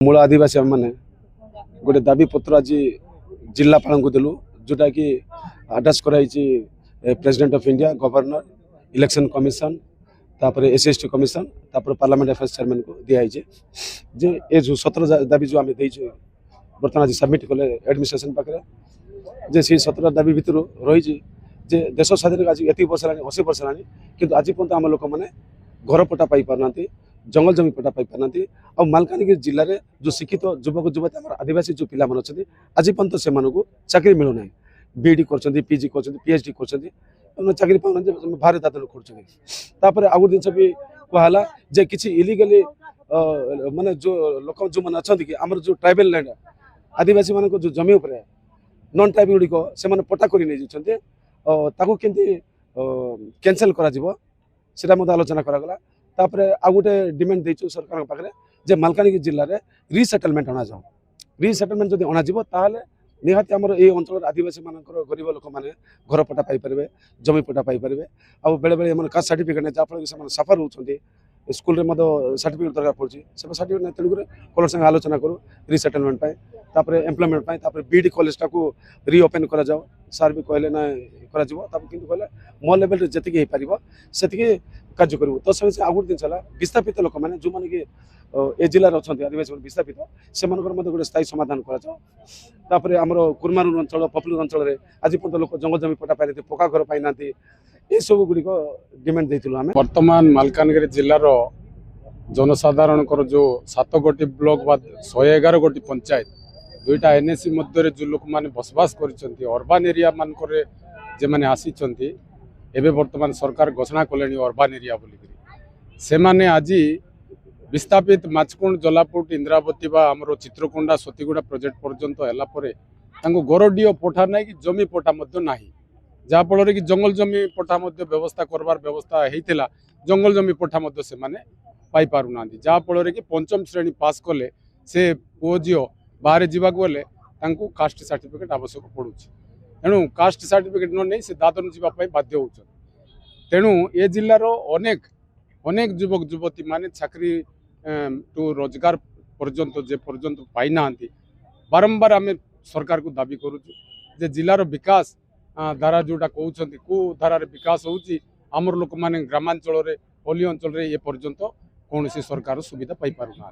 मूल आदिवासी मैंने गोटे दाबी पत्र आज जिलापाल को देलु जोटा कि आड्रेस कराई president of India, governor, election commission, तापर एसएसटी कमिशन, तापर पार्लियामेंट अफेयर्स चेयरमैन को दिखाई जे ये जो 17 दाबी जो आम देचु बर्तमान आज सबमिट कले एडमिनिस्ट्रेशन पाखे जे से 17 दाबी भितर रही जे देश स्वाधीन आज एत वर्ष है 80 वर्ष है कि आज पर्यटन आम लोक मैंने घर पट्टा पाई पारना, जंगल जमी पट्टा पाई पारना और मालकानगिरी जिले में जो शिक्षित युवक युवती आम आदिवासी जो पिला अच्छा आज पर्यटन से चाकरी मिलूना, बीईडी कर पीजी कर पीएचडी कर चाकरी पाना बाहर दादन कर आउ जिन भी कहला जे किसी इलिगली माने जो लोक जो मैंने अच्छा कि आम जो ट्राइबल लैंड आदिवासी मान जो जमी उपर नॉन ट्राइबल गुड़िक से पट्टा कर ताकू केमती कैंसल करा मत आलोचना करागला। तापर आउ गोटे डिमांड देचु सरकार पाखे जे मालकानगिरी जिले में रिसेटलमेंट अणा जाओ, रिसेटलमेंट जब अणा ताहले निहाती आमर ये अंचल आदिवासी मान गरीब लोक मैंने घर पट्टा पाइपर, जमी पट्टा पाइपर आउ बेले बेले कास्ट सर्टिफिकेट नहीं जहाँफल से सफर रोचे स्कूल सर्टिफिकेट दरकार पड़ी से सर्टिफिकेट नहीं तेणुक कलर संगे आलोचना करूँ रिसेटलमेंट एम्प्लॉयमेंट बीईडी कॉलेज टाक रिओपन कर जाओ सार भी कहले ना कहले मो लेवल जी हो पार से कार्य करूँ। तो से आउ गोटे जिन विस्थापित लोक मैंने जो मैंने कि ए जिलार अच्छा आदिवासी विस्थापित से गोटे स्थायी समाधान कर आमर कुर्मारूर अंचल पपलूर अंचल आज पर्यटन लोक जंगल जमी पट्टा पाई पक्का घर पाई ना ये सब गुड़िक डिमांड देथिलु आमे। वर्तमान मालकानगिरी जिलार जनसाधारण जो 7 गोटी ब्लॉक बा 111 गोटी पंचायत 2टा एनएसी मध्य जो लोक मैंने बसवास कर अर्बान एरिया मानक जे मैंने आसी एवं वर्तमान सरकार घोषणा कले अर्बान एरिया बोलिक से माने आज विस्थापित माचकुंड जलापुट इंद्रावती बा आमर चित्रकोंडा सतीगुड़ा प्रोजेक्ट पर्यंत है गरडीय पट्टा ना कि जमी पट्टा ना जहाँफल कि जंगल जमी पट्टा व्यवस्था करवार व्यवस्था होता जंगल जमी पट्टा से माने पाई पारुना जहाँफल कि 5म श्रेणी पास कले से पुओ झील बाहर जावाक गले कास्ट सर्टिफिकेट आवश्यक पड़ू तेणु कास्ट सर्टिफिकेट न नहीं से दादन जावाई बाध्य हो तेणु ए जिलार अनेक अनेक युवक युवती माने चाकरी टू रोजगार पर्यंत जे पर्यंत पाई ना बारंबार आम सरकार को दाबी करुचु जिलार विकास धारा जोटा कहते कौ धारार विकास होमर लोक मैंने ग्रामांचल पल्ली अंचल ए पर्यंत कौन सरकार सुविधा पाई पारुना।